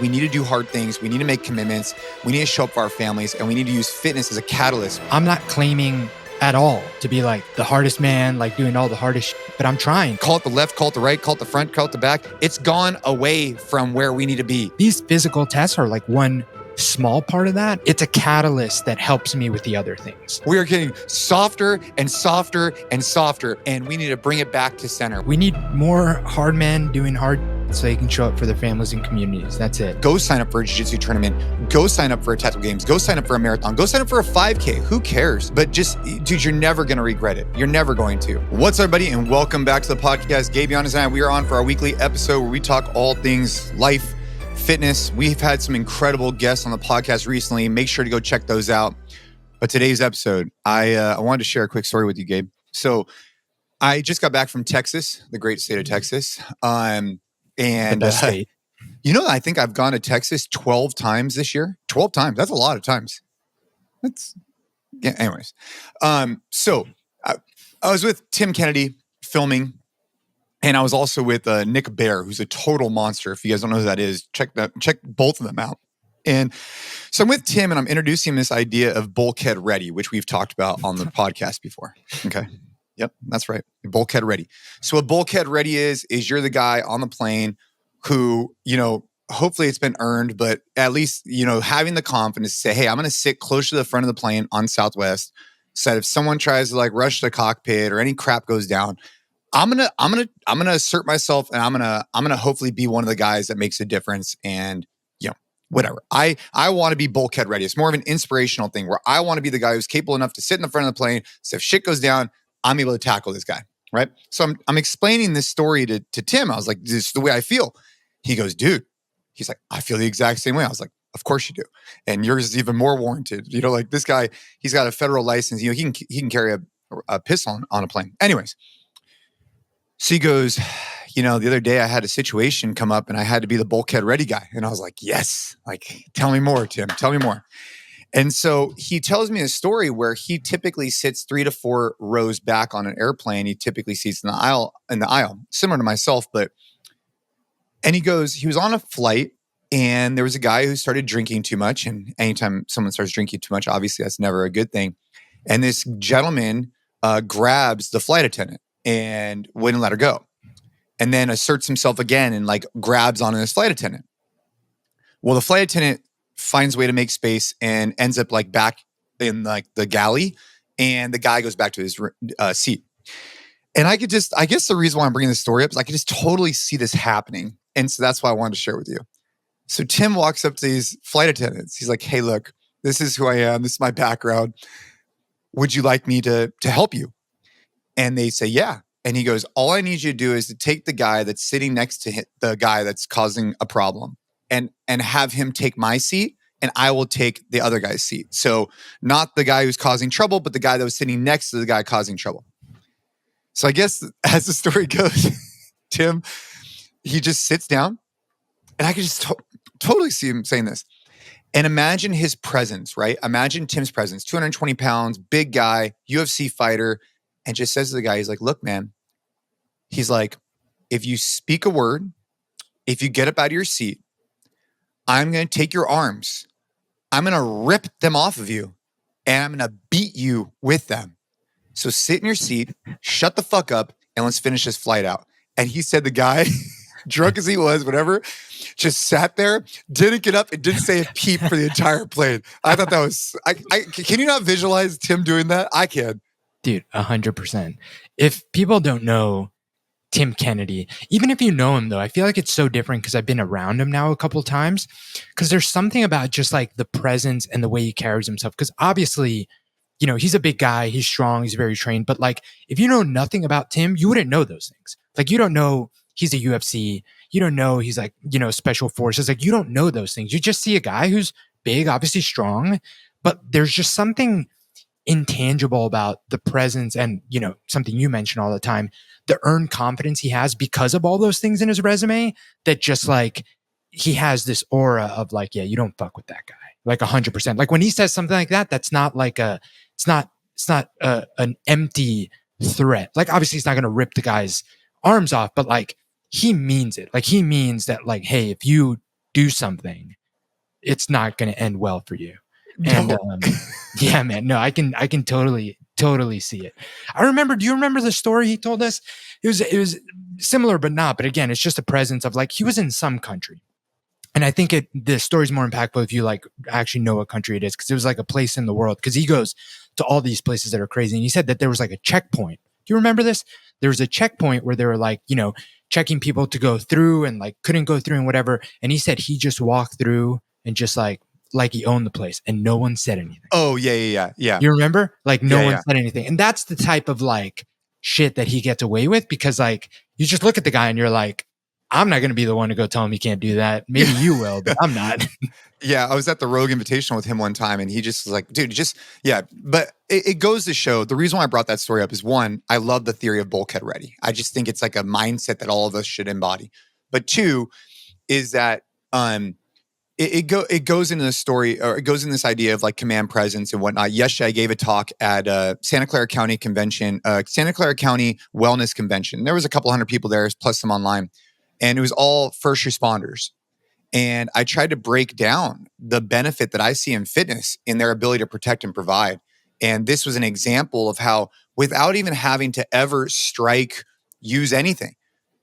we need to do hard things. We need to make commitments. We need to show up for our families, and we need to use fitness as a catalyst. I'm not claiming at all to be like the hardest man, like doing all the hardest shit, but I'm trying. Call it the left, call it the right, call it the front, call it the back. It's gone away from where we need to be. These physical tests are like one small part of that. It's a catalyst that helps me with the other things. We are getting softer and softer and softer, and we need to bring it back to center. We need more hard men doing hard so they can show up for their families and communities. That's it. Go sign up for a jiu-jitsu tournament. Go sign up for a tactical games. Go sign up for a marathon. Go sign up for a 5K. Who cares? But just, dude, you're never going to regret it. You're never going to. What's up, everybody? And welcome back to the podcast. Gabe Yanez and I, we are on for our weekly episode where we talk all things life, fitness. We've had some incredible guests on the podcast recently. Make sure to go check those out. But today's episode, I wanted to share a quick story with you, Gabe. So I just got back from Texas, the great state of Texas. And I think I've gone to Texas 12 times this year. 12 times. That's a lot of times. Anyways. So I was with Tim Kennedy filming, and I was also with Nick Bear, who's a total monster. If you guys don't know who that is, check both of them out. And so I'm with Tim, and I'm introducing him this idea of bulkhead ready, which we've talked about on the podcast before. Okay. Yep, that's right. Bulkhead ready. So what bulkhead ready is you're the guy on the plane who, hopefully it's been earned, but at least, having the confidence to say, hey, I'm going to sit close to the front of the plane on Southwest, so that if someone tries to rush the cockpit or any crap goes down, I'm gonna assert myself, and I'm gonna hopefully be one of the guys that makes a difference. And whatever. I want to be bulkhead ready. It's more of an inspirational thing where I want to be the guy who's capable enough to sit in the front of the plane. So if shit goes down, I'm able to tackle this guy, right? So I'm explaining this story to Tim. I was like, this is the way I feel. He goes, dude. He's like, I feel the exact same way. I was like, of course you do, and yours is even more warranted. This guy, he's got a federal license. He can carry a pistol on a plane. Anyways. So he goes, the other day I had a situation come up and I had to be the bulkhead ready guy. And I was like, yes, tell me more, Tim, tell me more. And so he tells me a story where he typically sits 3 to 4 rows back on an airplane. He typically sits in the aisle, similar to myself, and he goes, he was on a flight and there was a guy who started drinking too much. And anytime someone starts drinking too much, obviously that's never a good thing. And this gentleman grabs the flight attendant and wouldn't let her go. And then asserts himself again and grabs onto this flight attendant. Well, the flight attendant finds a way to make space and ends up back in the galley, and the guy goes back to his seat. And I guess the reason why I'm bringing this story up is I could just totally see this happening. And so that's why I wanted to share with you. So Tim walks up to these flight attendants. He's like, hey, look, this is who I am. This is my background. Would you like me to help you? And they say, yeah. And he goes, all I need you to do is to take the guy that's sitting next to the guy that's causing a problem and have him take my seat, and I will take the other guy's seat. So not the guy who's causing trouble, but the guy that was sitting next to the guy causing trouble. So I guess as the story goes, Tim, he just sits down, and I could just totally see him saying this. And imagine his presence, right? Imagine Tim's presence, 220 pounds, big guy, UFC fighter, and just says to the guy, he's like, look, man, he's like, if you speak a word, if you get up out of your seat, I'm going to take your arms, I'm going to rip them off of you, and I'm going to beat you with them. So sit in your seat, shut the fuck up, and let's finish this flight out. And he said the guy, drunk as he was, whatever, just sat there, didn't get up, and didn't say a peep for the entire plane. I thought that was, can you not visualize Tim doing that? I can. Dude, 100%. If people don't know Tim Kennedy, even if you know him though, I feel like it's so different because I've been around him now a couple of times, because there's something about just the presence and the way he carries himself. Because obviously, he's a big guy, he's strong, he's very trained, but if you know nothing about Tim, you wouldn't know those things. You don't know he's a UFC, you don't know he's special forces, you don't know those things. You just see a guy who's big, obviously strong, but there's just something intangible about the presence and, something you mention all the time, the earned confidence he has because of all those things in his resume, that just he has this aura of yeah, you don't fuck with that guy. 100%. When he says something like that, that's not it's not an empty threat. Obviously he's not going to rip the guy's arms off, but he means it. He means that hey, if you do something, it's not going to end well for you. And No. yeah, man, no, I can totally see it. Do you remember the story he told us? It was similar, but not. But again, it's just a presence of like, he was in some country. And I think the story's more impactful if you like actually know what country it is, because it was like a place in the world. Because he goes to all these places that are crazy, and he said that there was like a checkpoint. Do you remember this? There was a checkpoint where they were like, checking people to go through and like couldn't go through and whatever. And he said he just walked through and just like he owned the place, and no one said anything. Oh yeah. You remember? Like no one Yeah. said anything, and that's the type of like shit that he gets away with, because like you just look at the guy and you're like, I'm not going to be the one to go tell him he can't do that. Maybe you will, but I'm not. Yeah, I was at the Rogue Invitational with him one time, and he just was like, dude, But it goes to show, the reason why I brought that story up is, one, I love the theory of bulkhead ready. I just think it's like a mindset that all of us should embody. But two is that it goes into the story, or it goes in this idea of like command presence and whatnot. Yesterday, I gave a talk at Santa Clara County Convention, Santa Clara County Wellness Convention. There was a couple hundred people there, plus some online. And it was all first responders. And I tried to break down the benefit that I see in fitness in their ability to protect and provide. And this was an example of how, without even having to ever strike, use anything,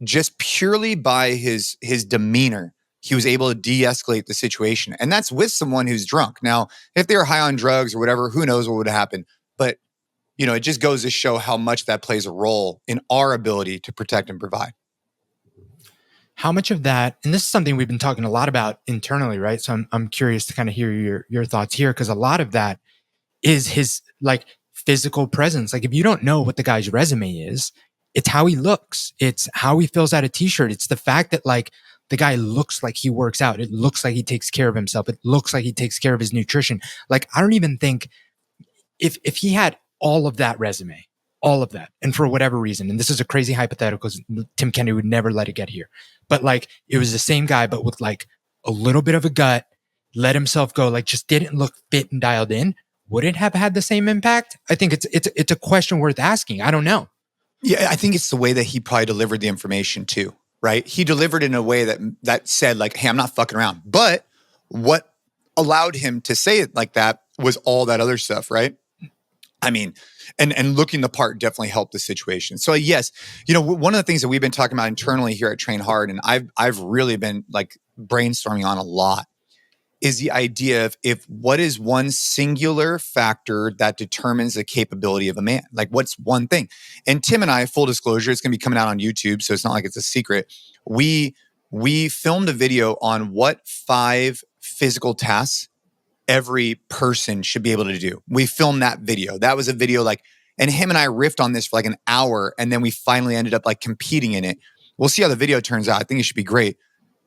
just purely by his demeanor, he was able to de-escalate the situation. And that's with someone who's drunk. Now, if they were high on drugs or whatever, who knows what would happen. But, it just goes to show how much that plays a role in our ability to protect and provide. How much of that, and this is something we've been talking a lot about internally, right? So I'm curious to kind of hear your thoughts here, because a lot of that is his like physical presence. Like if you don't know what the guy's resume is, it's how he looks. It's how he fills out a t-shirt. It's the fact that like the guy looks like he works out. It looks like he takes care of himself. It looks like he takes care of his nutrition. Like I don't even think if he had all of that resume, all of that, and for whatever reason, and this is a crazy hypothetical because Tim Kennedy would never let it get here, but like it was the same guy, but with like a little bit of a gut, let himself go, like just didn't look fit and dialed in, would it have had the same impact? I think it's a question worth asking. I don't know. Yeah, I think it's the way that he probably delivered the information too, right? He delivered in a way that said like, hey, I'm not fucking around. But what allowed him to say it like that was all that other stuff, right? I mean, and looking the part definitely helped the situation. So yes, one of the things that we've been talking about internally here at Train Hard, and I've really been like brainstorming on a lot, is the idea of what is one singular factor that determines the capability of a man? Like what's one thing? And Tim and I, full disclosure, it's going to be coming out on YouTube, so it's not like it's a secret. We filmed a video on what 5 physical tasks every person should be able to do. We filmed that video. That was a video and him and I riffed on this for like an hour, and then we finally ended up like competing in it. We'll see how the video turns out. I think it should be great.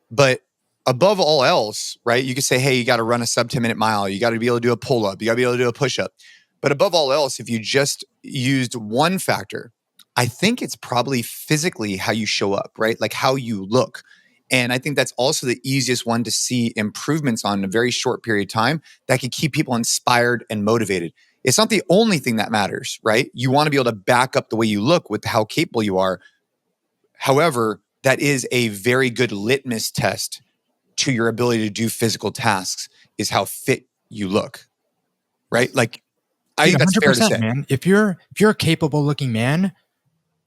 But above all else, right, you could say, hey, you got to run a sub 10-minute mile. You got to be able to do a pull-up. You got to be able to do a push-up. But above all else, if you just used one factor, I think it's probably physically how you show up, right? Like how you look. And I think that's also the easiest one to see improvements on in a very short period of time that can keep people inspired and motivated. It's not the only thing that matters, right? You want to be able to back up the way you look with how capable you are. However, that is a very good litmus test to your ability to do physical tasks, is how fit you look, right? Like, I think that's fair to say. Man. If you're a capable looking man,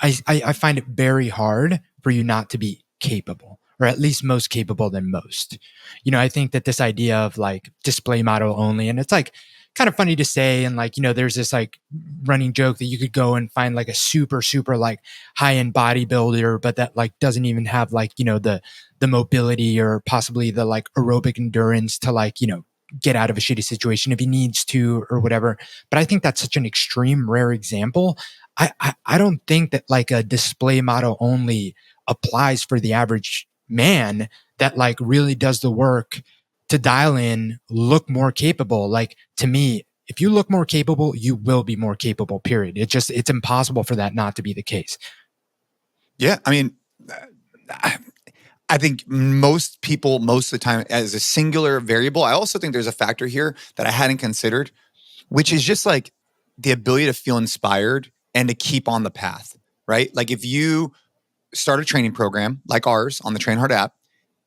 I find it very hard for you not to be capable, or at least most capable than most. I think that this idea of like display model only, and it's like kind of funny to say, and like, there's this like running joke that you could go and find like a super like high-end bodybuilder, but that like doesn't even have like, the mobility or possibly the like aerobic endurance to like, get out of a shitty situation if he needs to or whatever. But I think that's such an extreme rare example. I don't think that like a display model only applies for the average man that like really does the work to dial in, look more capable. Like to me, if you look more capable, you will be more capable, period. It's impossible for that not to be the case. Yeah. I mean, I think most people, most of the time, as a singular variable. I also think there's a factor here that I hadn't considered, which is just like the ability to feel inspired and to keep on the path, right? Like if you start a training program like ours on the Train Hard app,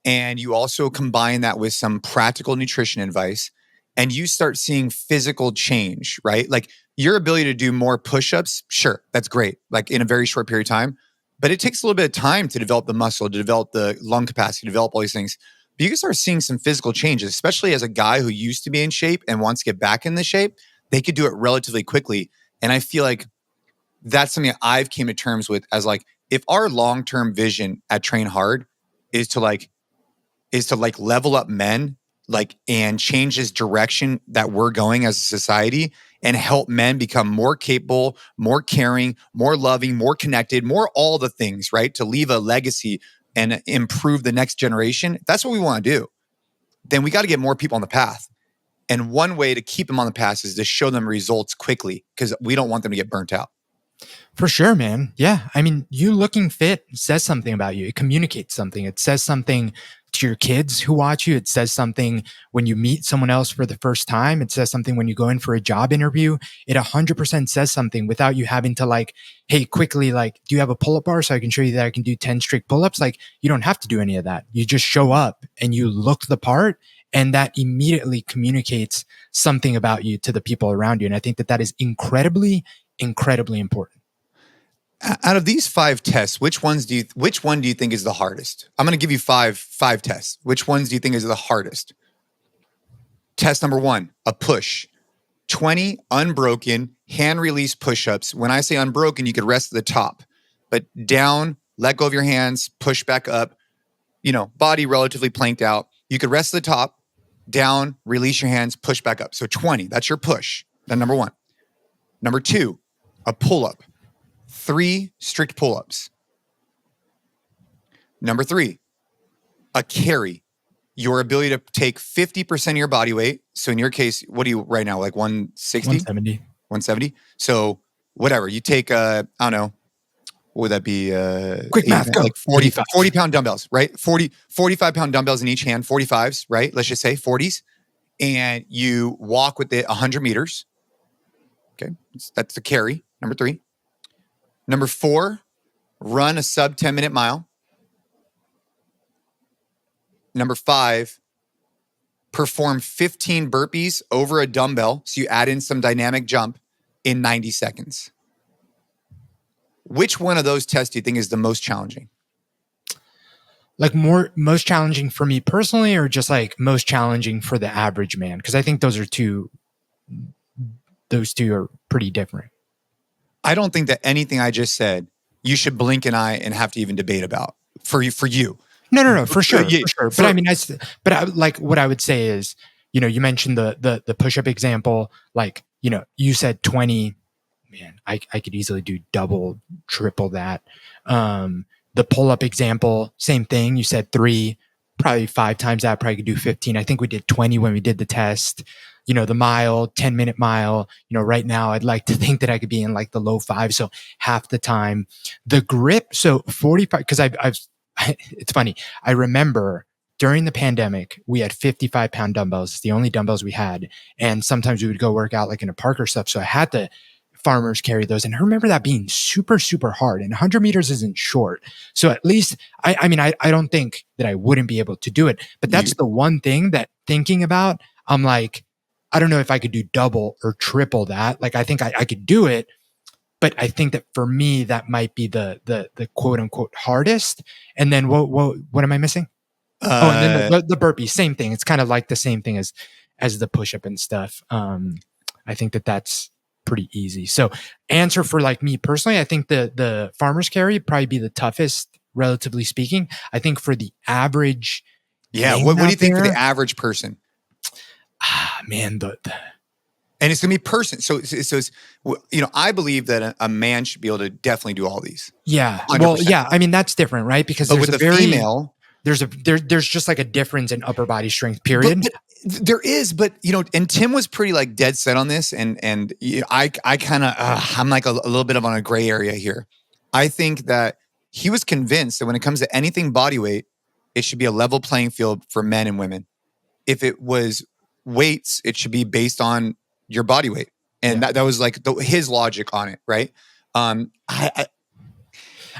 and you also combine that with some practical nutrition advice, and you start seeing physical change, right? Like your ability to do more push-ups, sure, that's great, like in a very short period of time, but it takes a little bit of time to develop the muscle, to develop the lung capacity, to develop all these things. But you can start seeing some physical changes, especially as a guy who used to be in shape and wants to get back in the shape. They could do it relatively quickly. And I feel like that's something I've came to terms with as like, if our long-term vision at Train Hard is to level up men, like, and change this direction that we're going as a society and help men become more capable, more caring, more loving, more connected, more all the things, right? To leave a legacy and improve the next generation. If that's what we want to do. Then we got to get more people on the path. And one way to keep them on the path is to show them results quickly, because we don't want them to get burnt out. For sure, man. Yeah. I mean, you looking fit says something about you. It communicates something. It says something to your kids who watch you. It says something when you meet someone else for the first time. It says something when you go in for a job interview. It 100% says something without you having to like, hey, quickly, like, do you have a pull-up bar so I can show you that I can do 10 strict pull-ups? Like, you don't have to do any of that. You just show up and you look the part, and that immediately communicates something about you to the people around you. And I think that that is incredibly, incredibly important. Out of these 5 tests, which one do you think is the hardest? I'm going to give you five tests. Which ones do you think is the hardest? Test number 1, a push. 20 unbroken hand release push-ups. When I say unbroken, you could rest at the top, but down, let go of your hands, push back up, body relatively planked out. You could rest at the top, down, release your hands, push back up. So 20, that's your push. That's number 1. Number 2, a pull-up. 3 strict pull-ups. Number 3, a carry. Your ability to take 50% of your body weight. So in your case, what are you right now? Like 160? 170. 170. So whatever. You take, I don't know, what would that be? Quick math, go. Like 40 pound dumbbells, right? 45 pound dumbbells in each hand, 45s, right? Let's just say 40s. And you walk with it 100 meters. Okay. That's the carry. Number 3. Number 4, run a sub 10-minute mile. Number 5, perform 15 burpees over a dumbbell. So you add in some dynamic jump in 90 seconds. Which one of those tests do you think is the most challenging? Like most challenging for me personally, or just like most challenging for the average man? Because I think those two are pretty different. I don't think that anything I just said, you should blink an eye and have to even debate about for you. No, for sure. Yeah, for sure. But I mean, like what I would say is, you mentioned the push-up example, like, you said 20, man, I could easily do double, triple that. The pull-up example, same thing. You said 3, probably 5 times that, probably could do 15. I think we did 20 when we did the test. The mile, 10-minute mile, right now I'd like to think that I could be in like the low 5. So half the time. The grip, so 45, because it's funny. I remember during the pandemic, we had 55-pound dumbbells. It's the only dumbbells we had. And sometimes we would go work out like in a park or stuff. So I had to farmers carry those. And I remember that being super, super hard. And 100 meters isn't short. So at least, I mean, I don't think that I wouldn't be able to do it. But that's the one thing that thinking about, I'm like, I don't know if I could do double or triple that. Like, I think I could do it. But I think that for me, that might be the quote unquote hardest. And then what am I missing? And then the burpee, same thing. It's kind of like the same thing as the push up and stuff. I think that's pretty easy. So answer for like me personally, I think the farmer's carry would probably be the toughest, relatively speaking. I think for the average. Yeah. What do you think for the average person? Man, and it's going to be person. So it's, I believe that a man should be able to definitely do all these. Yeah. 100%. Well, yeah. I mean, that's different, right? Because but with the female, there's just like a difference in upper body strength, period. But there is, but and Tim was pretty like dead set on this. And I kind of, I'm like a little bit of on a gray area here. I think that he was convinced that when it comes to anything body weight, it should be a level playing field for men and women. If it was weights, it should be based on your body weight. And that was like his logic on it. Right.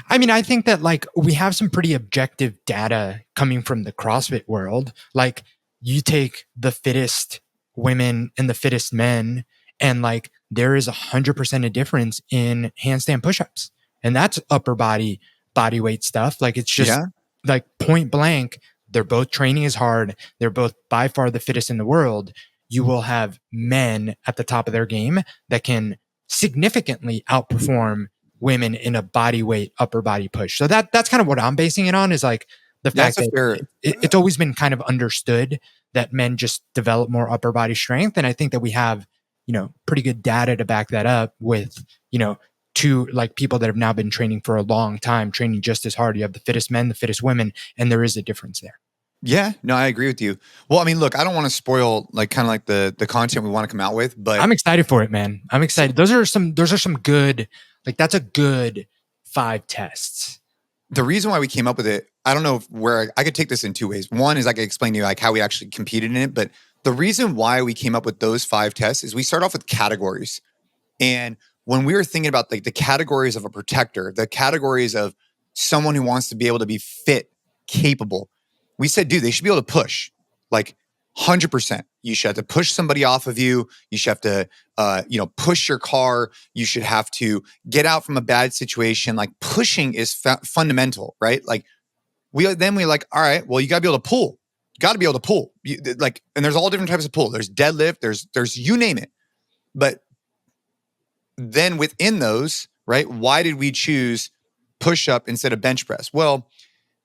I mean, I think that like we have some pretty objective data coming from the CrossFit world. Like you take the fittest women and the fittest men, and like there is 100% a difference in handstand push-ups. And that's upper body weight stuff. Like it's just like point blank. They're both training as hard. They're both by far the fittest in the world. You will have men at the top of their game that can significantly outperform women in a body weight upper body push. So that's kind of what I'm basing it on, is like the fact that it's always been kind of understood that men just develop more upper body strength. And I think that we have, pretty good data to back that up with, two like people that have now been training for a long time, training just as hard. You have the fittest men, the fittest women, and there is a difference there. Yeah, no, I agree with you. Well, I mean, look, I don't want to spoil like kind of like the content we want to come out with, but I'm excited for it, man. I'm excited. Those are some good, like that's a good 5 tests. The reason why we came up with it, I don't know where I could take this in 2 ways. One is I could explain to you like how we actually competed in it, but the reason why we came up with those 5 tests is we start off with categories. And when we were thinking about like the categories of a protector, the categories of someone who wants to be able to be fit, capable, we said, dude, they should be able to push like 100%. You should have to push somebody off of you. You should have to, push your car. You should have to get out from a bad situation. Like pushing is fundamental, right? Like we're like, all right, well, you got to be able to pull. You got to be able to pull. And there's all different types of pull. There's deadlift. There's you name it. But then within those, right? Why did we choose push up instead of bench press? Well,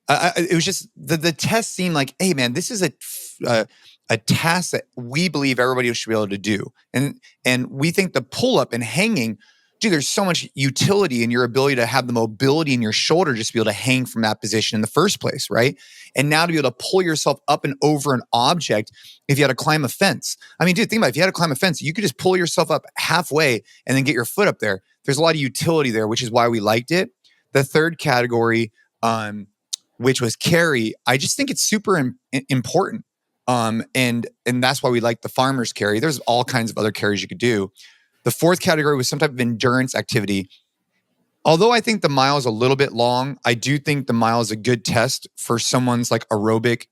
it was just the test seemed like, hey man, this is a task that we believe everybody should be able to do, and we think the pull up and hanging, dude, there's so much utility in your ability to have the mobility in your shoulder just to be able to hang from that position in the first place, right? And now to be able to pull yourself up and over an object if you had to climb a fence. I mean, dude, think about it. If you had to climb a fence, you could just pull yourself up halfway and then get your foot up there. There's a lot of utility there, which is why we liked it. The third category, which was carry, I just think it's super important. And that's why we like the farmer's carry. There's all kinds of other carries you could do. The fourth category was some type of endurance activity. Although I think the mile is a little bit long, I do think the mile is a good test for someone's like aerobic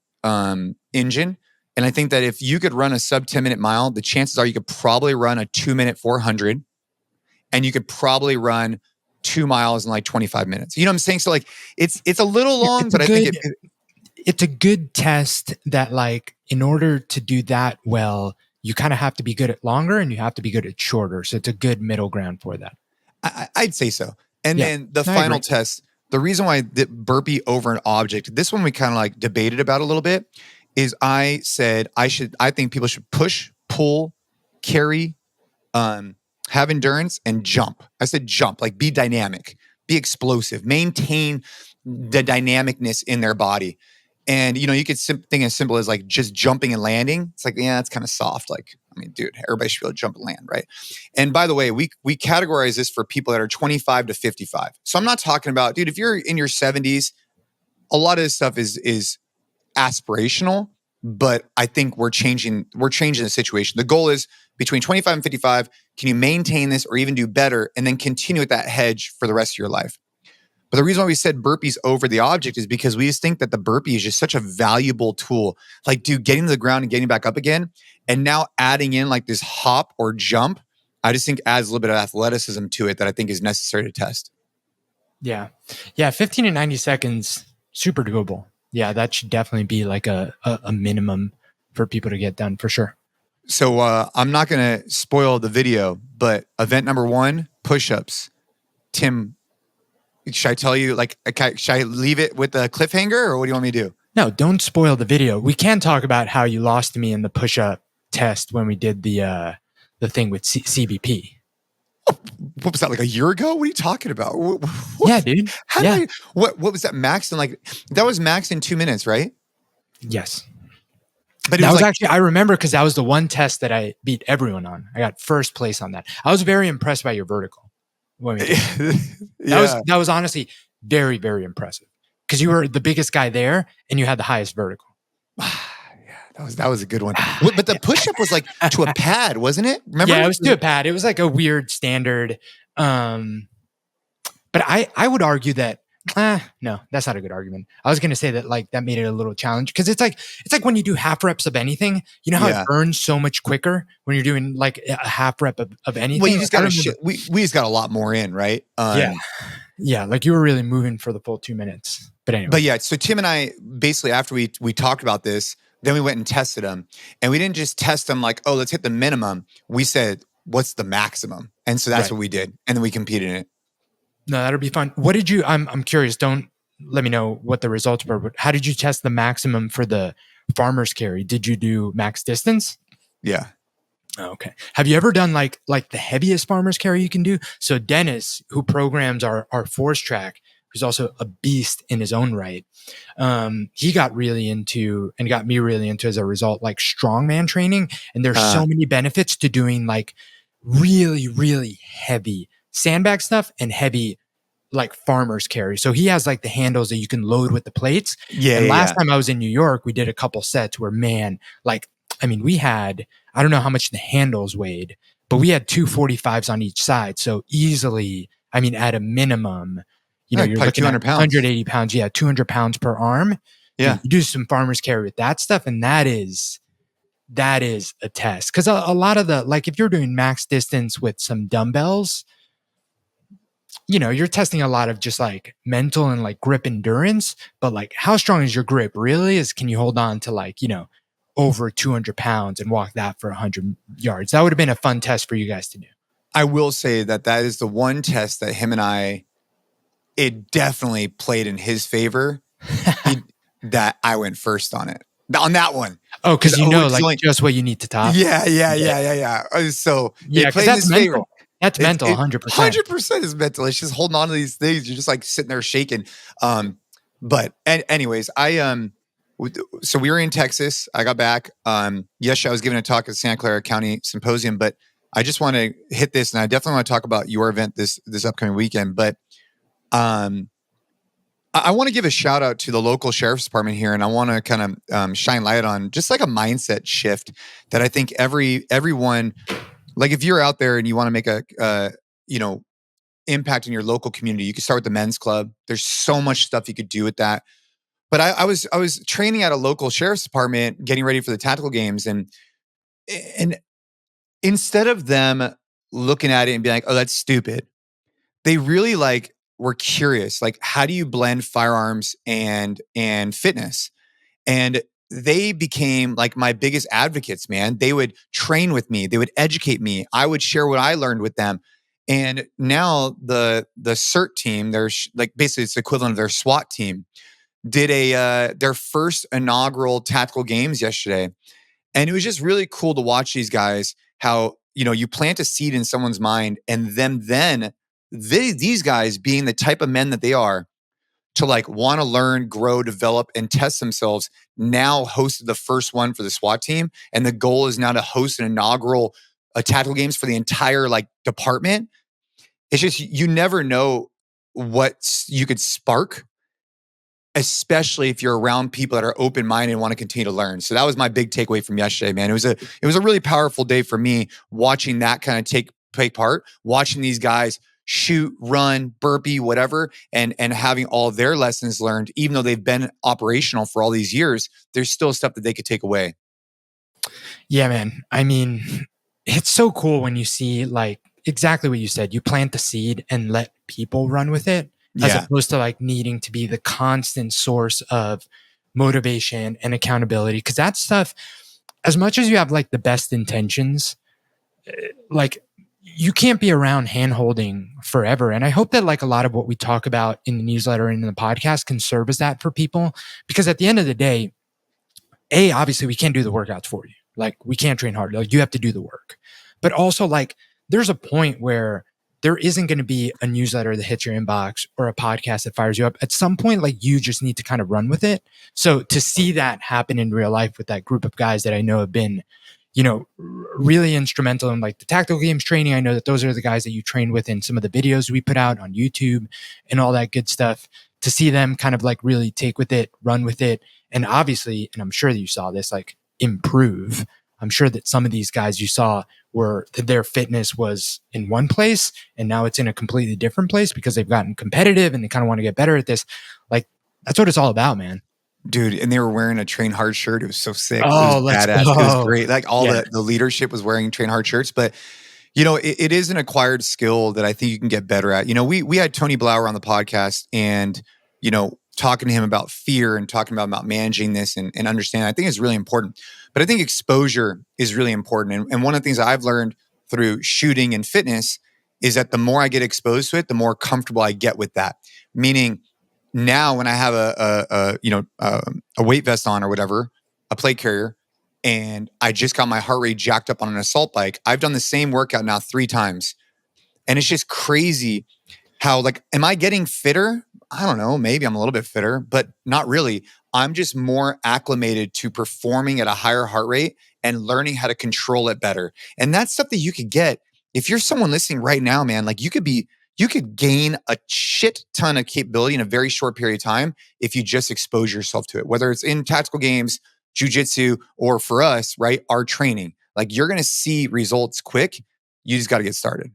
engine. And I think that if you could run a sub 10-minute mile, the chances are you could probably run a 2-minute 400, and you could probably run 2 miles in like 25 minutes. You know what I'm saying? So like it's a little long, but I think it's a good test that like in order to do that well, you kind of have to be good at longer and you have to be good at shorter. So it's a good middle ground for that. I'd say so. And then the final test, the reason why the burpee over an object, this one we kind of like debated about a little bit, is I said I think people should push, pull, carry, have endurance, and jump. I said jump, like be dynamic, be explosive, maintain the dynamicness in their body. And, you could think as simple as like just jumping and landing. It's like, yeah, it's kind of soft. Like, I mean, dude, everybody should be able to jump and land, right? And by the way, we categorize this for people that are 25 to 55. So I'm not talking about, dude, if you're in your 70s, a lot of this stuff is aspirational, but I think we're changing the situation. The goal is between 25 and 55, can you maintain this or even do better and then continue with that hedge for the rest of your life? But the reason why we said burpees over the object is because we just think that the burpee is just such a valuable tool. Like, dude, getting to the ground and getting back up again, and now adding in like this hop or jump, I just think adds a little bit of athleticism to it that I think is necessary to test. Yeah. 15 to 90 seconds, super doable. Yeah, that should definitely be like a minimum for people to get done for sure. So I'm not going to spoil the video, but event number 1, push-ups. Tim, should I tell you, like, should I leave it with a cliffhanger or what do you want me to do? No, don't spoil the video. We can talk about how you lost to me in the push-up test when we did the thing with CBP. What was that, like a year ago? What are you talking about? What? Yeah, dude. What was that max in like, that was max in 2 minutes, right? Yes. But that was like, actually, I remember because that was the one test that I beat everyone on. I got first place on that. I was very impressed by your vertical. That was honestly very, very impressive because you were the biggest guy there and you had the highest vertical. That was a good one. But the push-up was like to a pad, wasn't it? Remember? Yeah, it was to a pad. It was like a weird standard. But I would argue that No, that's not a good argument. I was going to say that like that made it a little challenge because it's like when you do half reps of anything, you know how it burns so much quicker when you're doing like a half rep of anything. Well, you just got we just got a lot more in, right? Yeah. Like you were really moving for the full 2 minutes. But anyway. But yeah, so Tim and I basically after we talked about this, then we went and tested them, and we didn't just test them like, oh, let's hit the minimum. We said, what's the maximum? And so that's what we did, and then we competed in it. No, that'll be fun. What did you? I'm curious. Don't let me know what the results were. But how did you test the maximum for the farmer's carry? Did you do max distance? Yeah. Oh, okay. Have you ever done like the heaviest farmer's carry you can do? So Dennis, who programs our Force Track, who's also a beast in his own right, he got really into and got me really into as a result, like strongman training. And there's so many benefits to doing like really, really heavy sandbag stuff and heavy like farmer's carry. So he has like the handles that you can load with the plates. Yeah. And last time I was in New York, we did a couple sets where we had, I don't know how much the handles weighed, but we had 245s on each side. So easily, at a minimum, you're looking at 200 pounds. 180 pounds. Yeah. 200 pounds per arm. Yeah. You do some farmer's carry with that stuff. And that is a test. Cause a lot of like, if you're doing max distance with some dumbbells, you're testing a lot of just like mental and like grip endurance, but like how strong is your grip really can you hold on to like, over 200 pounds and walk that for 100 yards? That would have been a fun test for you guys to do. I will say that is the one test that him and I, it definitely played in his favor that I went first on it. On that one. Oh, because just what you need to top. Yeah. So yeah, because that's mental. Favor. That's mental, 100%. 100% is mental. It's just holding on to these things. You're just like sitting there shaking. But anyways, so we were in Texas. I got back. Yesterday I was giving a talk at Santa Clara County Symposium, but I just want to hit this, and I definitely want to talk about your event this upcoming weekend. But I want to give a shout out to the local sheriff's department here, and I want to kind of shine light on just like a mindset shift that I think everyone. Like if you're out there and you want to make a impact in your local community, you can start with the men's club. There's so much stuff you could do with that. But I was training at a local sheriff's department, getting ready for the tactical games, and instead of them looking at it and being like, "Oh, that's stupid," they really were curious. Like, how do you blend firearms and fitness? And they became like my biggest advocates, man. They would train with me. They would educate me. I would share what I learned with them. And now the CERT team, basically it's the equivalent of their SWAT team, did their first inaugural tactical games yesterday. And it was just really cool to watch these guys, how, you plant a seed in someone's mind, and then these guys, being the type of men that they are, to want to learn, grow, develop, and test themselves, now hosted the first one for the SWAT team. And the goal is now to host an inaugural tactical games for the entire department. It's just, you never know what you could spark, especially if you're around people that are open-minded and want to continue to learn. So that was my big takeaway from yesterday, man. It was a really powerful day for me, watching that kind of take part, watching these guys shoot, run, burpee, whatever, and having all their lessons learned. Even though they've been operational for all these years, there's still stuff that they could take away. Yeah, man. It's so cool when you see exactly what you said. You plant the seed and let people run with it, as opposed to needing to be the constant source of motivation and accountability. Because that stuff, as much as you have the best intentions, you can't be around hand-holding forever. And I hope that a lot of what we talk about in the newsletter and in the podcast can serve as that for people. Because at the end of the day, obviously we can't do the workouts for you. We can't train hard. You have to do the work. But also there's a point where there isn't going to be a newsletter that hits your inbox or a podcast that fires you up. At some point, you just need to kind of run with it. So to see that happen in real life with that group of guys that I know have been, really instrumental in the tactical games training. I know that those are the guys that you train with in some of the videos we put out on YouTube and all that good stuff. To see them kind of really take with it, run with it. And obviously, and I'm sure that you saw this, improve. I'm sure that some of these guys you saw were their fitness was in one place and now it's in a completely different place because they've gotten competitive and they kind of want to get better at this. Like, that's what it's all about, man. Dude, and they were wearing a Train Hard shirt. It was so sick. Oh, It was let's badass. go. It was great. Like all Yeah. the leadership was wearing Train Hard shirts. But, you know, it is an acquired skill that I think you can get better at. You know, we had Tony Blauer on the podcast and, you know, talking to him about fear and talking about managing this and understanding, I think is really important. But I think exposure is really important. And one of the things I've learned through shooting and fitness is that the more I get exposed to it, the more comfortable I get with that. Meaning, now when I have a weight vest on or whatever, a plate carrier, and I just got my heart rate jacked up on an assault bike, I've done the same workout now 3 times. And it's just crazy how, like, am I getting fitter? I don't know. Maybe I'm a little bit fitter, but not really. I'm just more acclimated to performing at a higher heart rate and learning how to control it better. And that's stuff that you could get if you're someone listening right now, man. Like, you could gain a shit ton of capability in a very short period of time if you just expose yourself to it, whether it's in tactical games, jujitsu, or for us, right, our training. Like, you're going to see results quick. You just got to get started.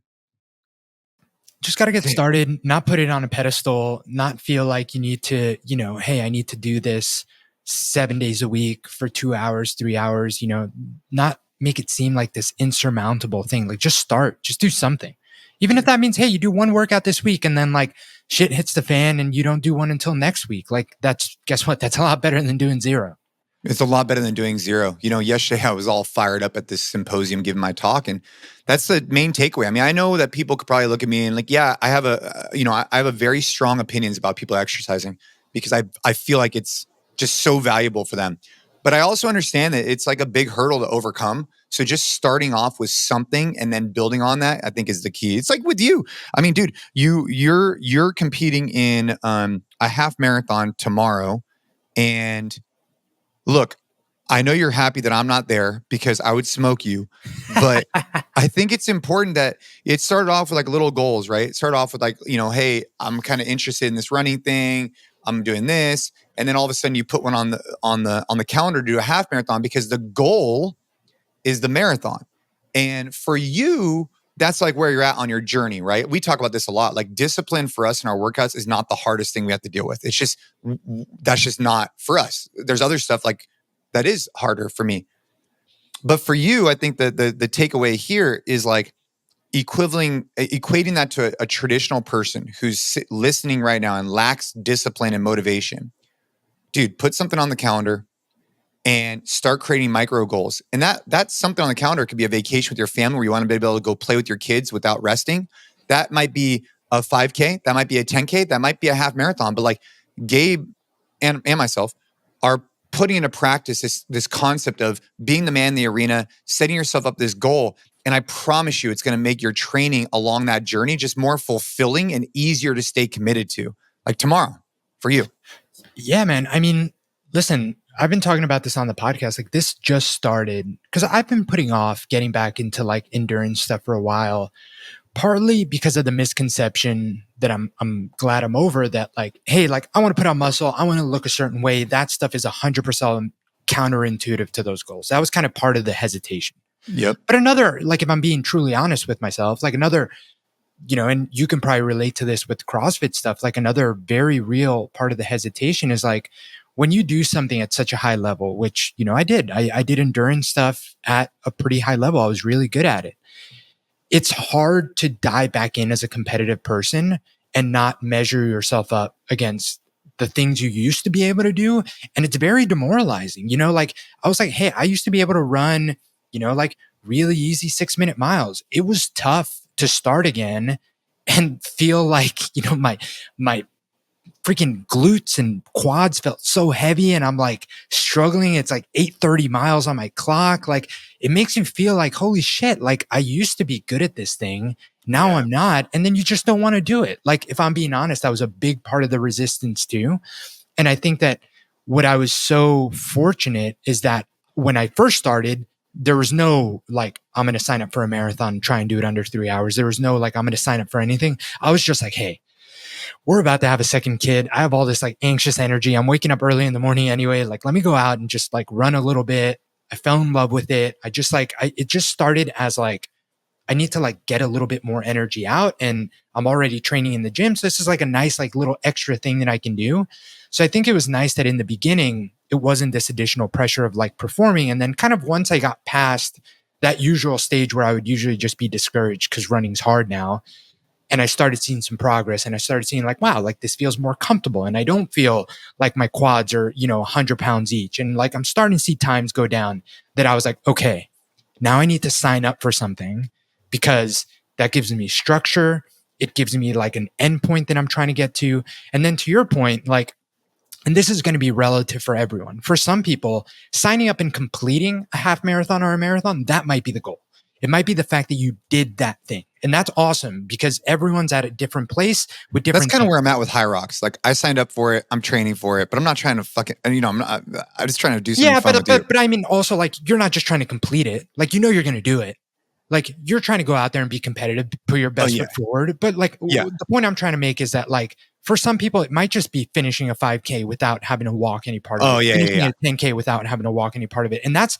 Just got to get started, not put it on a pedestal, not feel like you need to, you know, hey, I need to do this 7 days a week for 2 hours, 3 hours, you know, not make it seem like this insurmountable thing. Like, just start, just do something. Even if that means, hey, you do one workout this week and then like shit hits the fan and you don't do one until next week. Like, guess what? That's a lot better than doing 0. It's a lot better than doing 0. You know, yesterday I was all fired up at this symposium giving my talk, and that's the main takeaway. I mean, I know that people could probably look at me and like, yeah, I have I have a very strong opinions about people exercising because I feel like it's just so valuable for them. But I also understand that it's like a big hurdle to overcome. So just starting off with something and then building on that, I think, is the key. It's like with you. I mean, dude, you're competing in a half marathon tomorrow, and look, I know you're happy that I'm not there because I would smoke you, but I think it's important that it started off with like little goals, right? It started off with like, you know, hey, I'm kind of interested in this running thing. I'm doing this. And then all of a sudden you put one on the calendar to do a half marathon because the goal is the marathon. And for you, that's like where you're at on your journey, right? We talk about this a lot. Like, discipline for us in our workouts is not the hardest thing we have to deal with. It's just, that's just not for us. There's other stuff like that is harder for me. But for you, I think that the takeaway here is like equating that to a traditional person who's listening right now and lacks discipline and motivation. Dude, put something on the calendar and start creating micro goals. And that's something on the calendar. It could be a vacation with your family where you want to be able to go play with your kids without resting. That might be a 5K. That might be a 10K. That might be a half marathon. But like Gabe and myself are putting into practice this concept of being the man in the arena, setting yourself up this goal. And I promise you, it's going to make your training along that journey just more fulfilling and easier to stay committed to. Like tomorrow for you. Yeah, man. I mean, listen, I've been talking about this on the podcast. Like, this just started because I've been putting off getting back into like endurance stuff for a while, partly because of the misconception that I'm glad I'm over, that like, hey, like, I want to put on muscle, I want to look a certain way. That stuff is 100% counterintuitive to those goals. That was kind of part of the hesitation. Yep. But another, like, if I'm being truly honest with myself, like another, you know, and you can probably relate to this with CrossFit stuff, like another very real part of the hesitation is like, when you do something at such a high level, which, you know, I did endurance stuff at a pretty high level. I was really good at it. It's hard to dive back in as a competitive person and not measure yourself up against the things you used to be able to do. And it's very demoralizing. You know, like, I was like, hey, I used to be able to run, you know, like really easy 6-minute miles. It was tough to start again and feel like, you know, my freaking glutes and quads felt so heavy and I'm like struggling. It's like 8:30 miles on my clock. Like, it makes you feel like, holy shit, like I used to be good at this thing. Now I'm not. And then you just don't want to do it. Like, if I'm being honest, that was a big part of the resistance too. And I think that what I was so fortunate is that when I first started, there was no like, I'm going to sign up for a marathon and try and do it under 3 hours. There was no like, I'm going to sign up for anything. I was just like, hey, we're about to have a second kid. I have all this like anxious energy. I'm waking up early in the morning anyway. Like, let me go out and just like run a little bit. I fell in love with it. It just started as like I need to like get a little bit more energy out, and I'm already training in the gym. So this is like a nice, like little extra thing that I can do. So I think it was nice that in the beginning, it wasn't this additional pressure of like performing. And then kind of once I got past that usual stage where I would usually just be discouraged because running's hard now, and I started seeing some progress, and I started seeing like, wow, like this feels more comfortable, and I don't feel like my quads are, 100 pounds each. And like, I'm starting to see times go down that I was like, okay, now I need to sign up for something, because that gives me structure. It gives me like an endpoint that I'm trying to get to. And then to your point, like, and this is going to be relative for everyone. For some people, signing up and completing a half marathon or a marathon, that might be the goal. It might be the fact that you did that thing. And that's awesome, because everyone's at a different place with different. That's kind of where I'm at with High Rocks. Like, I signed up for it. I'm training for it, but I'm not trying to fucking, I'm just trying to do something fun with you. But I mean, also like, you're not just trying to complete it. Like, you're going to do it. Like, you're trying to go out there and be competitive, put your best foot forward. But like, the point I'm trying to make is that like, for some people, it might just be finishing a 5K without having to walk any part of it. Finishing a 10K without having to walk any part of it. And that's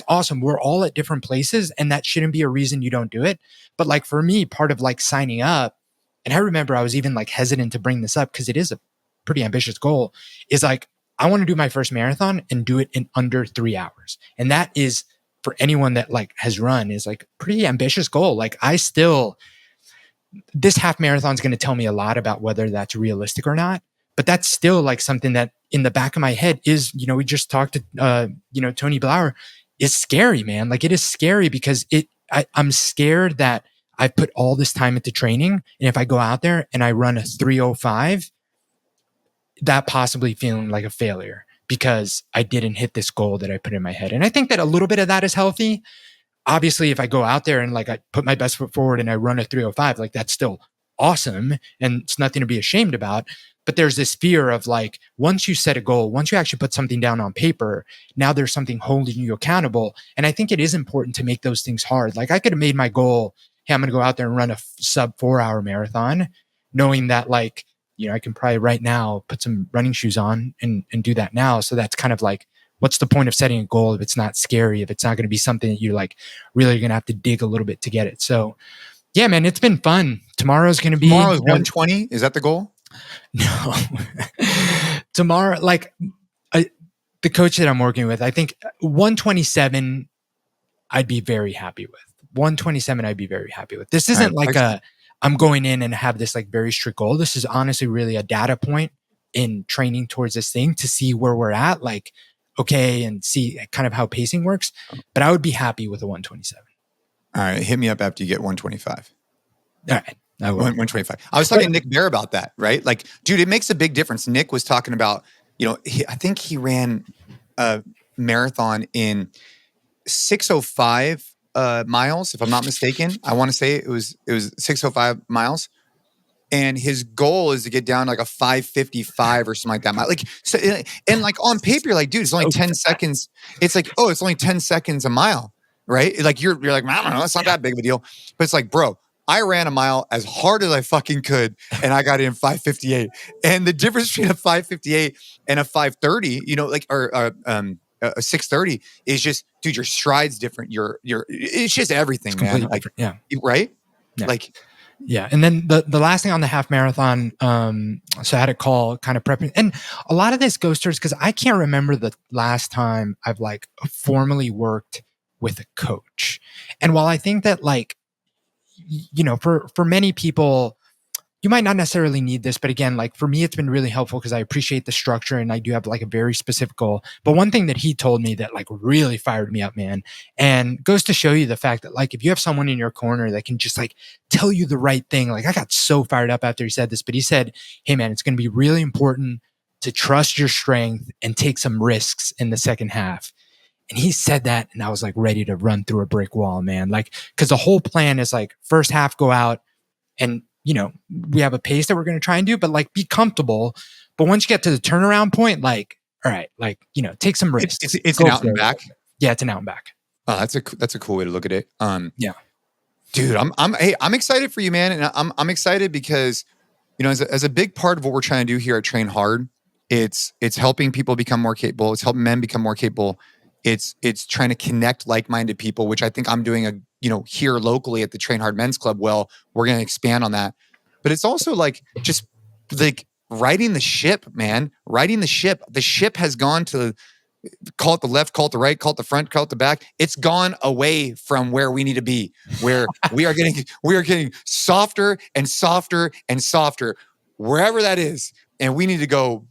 awesome. We're all at different places, and that shouldn't be a reason you don't do it. But like, for me, part of like signing up, and I remember I was even like hesitant to bring this up because it is a pretty ambitious goal, is like, I want to do my first marathon and do it in under 3 hours. And that is, for anyone that like has run, is like pretty ambitious goal. Like, this half marathon is going to tell me a lot about whether that's realistic or not. But that's still like something that in the back of my head is, we just talked to, Tony Blauer, is scary, man. Like, it is scary because I'm scared that I put all this time into training. And if I go out there and I run a 3:05, that possibly feeling like a failure because I didn't hit this goal that I put in my head. And I think that a little bit of that is healthy. Obviously, if I go out there and like I put my best foot forward and I run a 3:05, like that's still awesome and it's nothing to be ashamed about. But there's this fear of like, once you set a goal, once you actually put something down on paper, now there's something holding you accountable. And I think it is important to make those things hard. Like, I could have made my goal, hey, I'm going to go out there and run a sub 4-hour marathon, knowing that like, I can probably right now put some running shoes on and do that now. So that's kind of like, what's the point of setting a goal if it's not scary, if it's not going to be something that you're like really going to have to dig a little bit to get it? So yeah, man, it's been fun. Tomorrow's going to be 120. Is that the goal? No. Tomorrow, like the coach that I'm working with, I think 127, I'd be very happy with. 127, I'd be very happy with. This isn't I'm going in and have this like very strict goal. This is honestly really a data point in training towards this thing to see where we're at, like, okay, and see kind of how pacing works. But I would be happy with a 127. All right. Hit me up after you get 125. All right. I will. 125. I was talking to Nick Bear about that, right? Like, dude, it makes a big difference. Nick was talking about, I think he ran a marathon in 605 miles, if I'm not mistaken. I want to say it was 605 miles. And his goal is to get down to like a 555 or something like that. Like, so, and like on paper, you're like, dude, it's only 10 seconds. It's like, oh, it's only 10 seconds a mile, right? Like you're like, I don't know, it's not that big of a deal. But it's like, bro, I ran a mile as hard as I fucking could, and I got in 558. And the difference between a 558 and a 530, or a 630 is just, dude, your stride's different. It's just everything, man. Like, different. Yeah. Right? Yeah. Like, yeah. And then the last thing on the half marathon, so I had a call kind of prepping. And a lot of this goes towards, because I can't remember the last time I've like formally worked with a coach. And while I think that like, for many people, you might not necessarily need this, but again, like for me, it's been really helpful because I appreciate the structure and I do have like a very specific goal. But one thing that he told me that like really fired me up, man, and goes to show you the fact that like, if you have someone in your corner that can just like tell you the right thing, like I got so fired up after he said this, but he said, hey man, it's going to be really important to trust your strength and take some risks in the second half. And he said that, and I was like ready to run through a brick wall, man. Like, because the whole plan is like first half go out and, we have a pace that we're going to try and do, but like be comfortable. But once you get to the turnaround point, like, all right, like, take some risks. It's an out and back. Yeah, it's an out and back. Oh, that's a cool way to look at it. Yeah, dude, I'm excited for you, man, and I'm excited because, as a big part of what we're trying to do here at Train Hard, it's helping people become more capable. It's helping men become more capable. It's trying to connect like-minded people, which I think I'm doing here locally at the Train Hard Men's Club. Well, we're going to expand on that. But it's also like just like righting the ship, man. Righting the ship. The ship has gone to, call it the left, call it the right, call it the front, call it the back. It's gone away from where we need to be, where we are getting softer and softer and softer, wherever that is. And we need to go,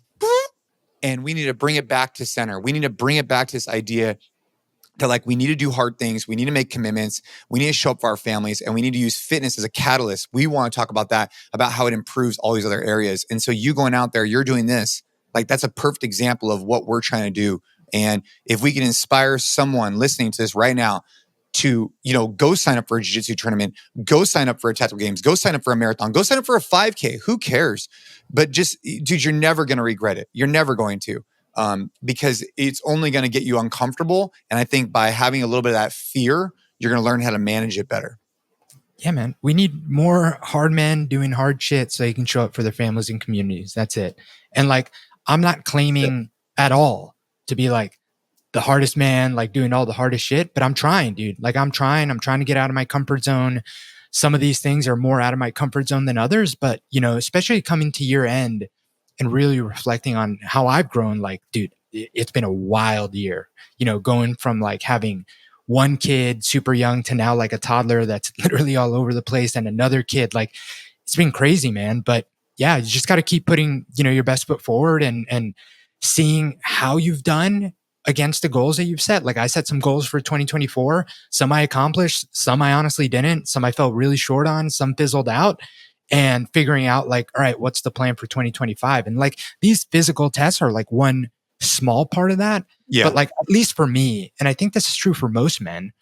and we need to bring it back to center. We need to bring it back to this idea that like we need to do hard things. We need to make commitments. We need to show up for our families, and we need to use fitness as a catalyst. We want to talk about that, about how it improves all these other areas. And so you going out there, you're doing this, like that's a perfect example of what we're trying to do. And if we can inspire someone listening to this right now to, go sign up for a jiu-jitsu tournament, go sign up for a tactical games, go sign up for a marathon, go sign up for a 5K, who cares? But just, dude, you're never going to regret it. You're never going to. Because it's only going to get you uncomfortable. And I think by having a little bit of that fear, you're going to learn how to manage it better. Yeah, man. We need more hard men doing hard shit so they can show up for their families and communities. That's it. And like, I'm not claiming at all to be like the hardest man, like doing all the hardest shit, but I'm trying, dude. Like I'm trying to get out of my comfort zone. Some of these things are more out of my comfort zone than others, but especially coming to year end, and really reflecting on how I've grown, like, dude, it's been a wild year, going from like having one kid super young to now like a toddler that's literally all over the place, and another kid. Like, it's been crazy, man. But yeah, you just got to keep putting, your best foot forward and seeing how you've done against the goals that you've set. Like I set some goals for 2024. Some I accomplished, some I honestly didn't. Some I fell really short on, some fizzled out. And figuring out like, all right, what's the plan for 2025? And like these physical tests are like one small part of that. Yeah. But like, at least for me, and I think this is true for most men,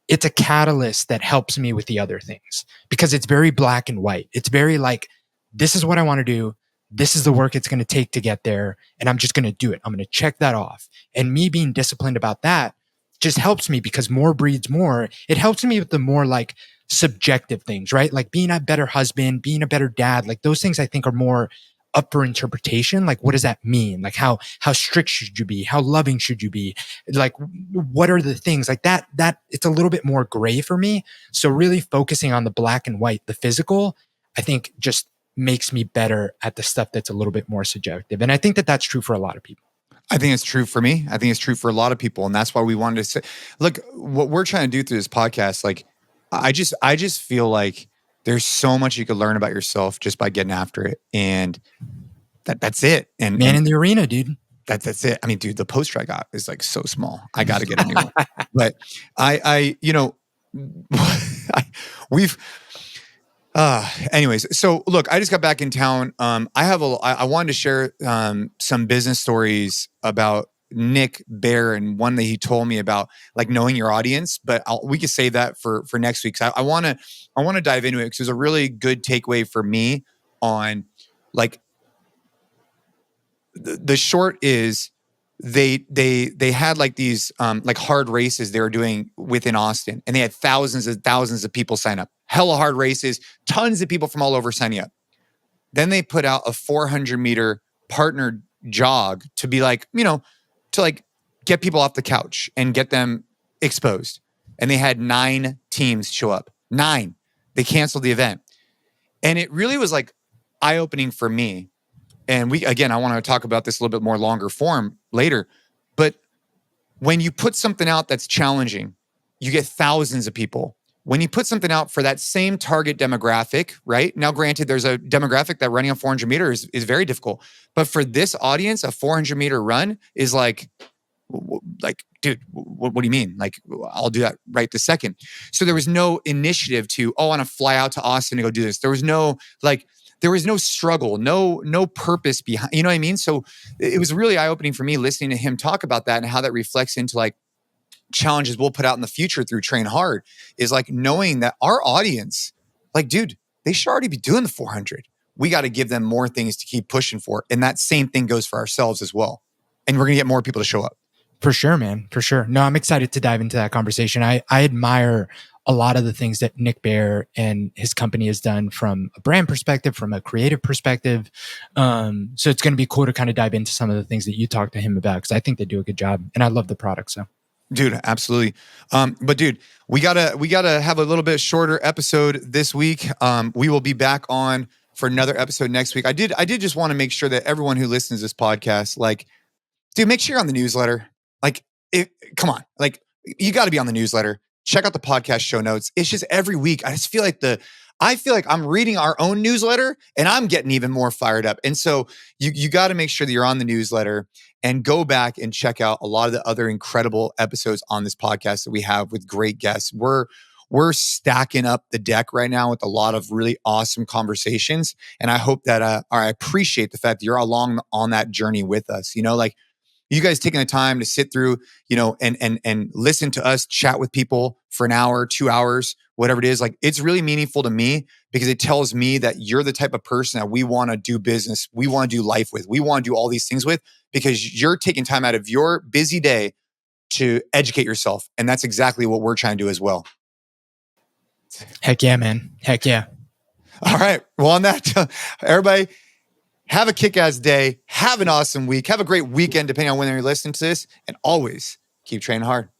it's a catalyst that helps me with the other things, because it's very black and white. It's very like, this is what I want to do. This is the work it's going to take to get there. And I'm just going to do it. I'm going to check that off. And me being disciplined about that just helps me, because more breeds more. It helps me with the more like subjective things, right? Like being a better husband, being a better dad, like those things I think are more up for interpretation. Like, what does that mean? Like how strict should you be? How loving should you be? Like, what are the things like that it's a little bit more gray for me. So really focusing on the black and white, the physical, I think just makes me better at the stuff that's a little bit more subjective. And I think that that's true for a lot of people. I think it's true for me. I think it's true for a lot of people. And that's why we wanted to say, look, what we're trying to do through this podcast, like, I just feel like there's so much you could learn about yourself just by getting after it. And that's it. And in the arena, dude. That's it. I mean, dude, the poster I got is like so small. I got to get a new one. But we've, anyways, so look, I just got back in town. I wanted to share some business stories about Nick Bear, and one that he told me about like knowing your audience, but we could save that for next week. So I want to dive into it, because it was a really good takeaway for me on like the short is they had like these like hard races they were doing within Austin, and they had thousands and thousands of people sign up. Hella hard races, tons of people from all over signing up. Then they put out a 400-meter partner jog to be like, to like get people off the couch and get them exposed. And they had 9 teams show up. 9. They canceled the event. And it really was like eye-opening for me. And I want to talk about this a little bit more longer form later. But when you put something out that's challenging, you get thousands of people. When you put something out for that same target demographic, right? Now, granted, there's a demographic that running on 400 meters is very difficult. But for this audience, a 400-meter run is like, dude, what do you mean? Like, I'll do that right this second. So there was no initiative to, I want to fly out to Austin to go do this. There was no struggle, no purpose behind, you know what I mean? So it was really eye-opening for me listening to him talk about that and how that reflects into like challenges we'll put out in the future through Train Hard, is like knowing that our audience, like, dude, they should already be doing the 400. We got to give them more things to keep pushing for. And that same thing goes for ourselves as well. And we're going to get more people to show up. For sure, man. For sure. No, I'm excited to dive into that conversation. I admire a lot of the things that Nick Bear and his company has done from a brand perspective, from a creative perspective. So it's going to be cool to kind of dive into some of the things that you talked to him about, because I think they do a good job and I love the product. So Dude, absolutely. But dude, we gotta have a little bit shorter episode this week. We will be back on for another episode next week. I did just want to make sure that everyone who listens to this podcast, like, dude, make sure you're on the newsletter. Like, come on, like, you got to be on the newsletter. Check out the podcast show notes. It's just every week. I feel like I'm reading our own newsletter and I'm getting even more fired up. And so you got to make sure that you're on the newsletter and go back and check out a lot of the other incredible episodes on this podcast that we have with great guests. We're stacking up the deck right now with a lot of really awesome conversations. And I hope that, I appreciate the fact that you're along on that journey with us. Like, you guys taking the time to sit through, and listen to us chat with people for an hour, 2 hours, whatever it is. Like, it's really meaningful to me because it tells me that you're the type of person that we want to do business, we want to do life with, we want to do all these things with, because you're taking time out of your busy day to educate yourself. And that's exactly what we're trying to do as well. Heck yeah, man. Heck yeah. All right. Well, on that, everybody, have a kick-ass day. Have an awesome week. Have a great weekend, depending on when you're listening to this. And always keep training hard.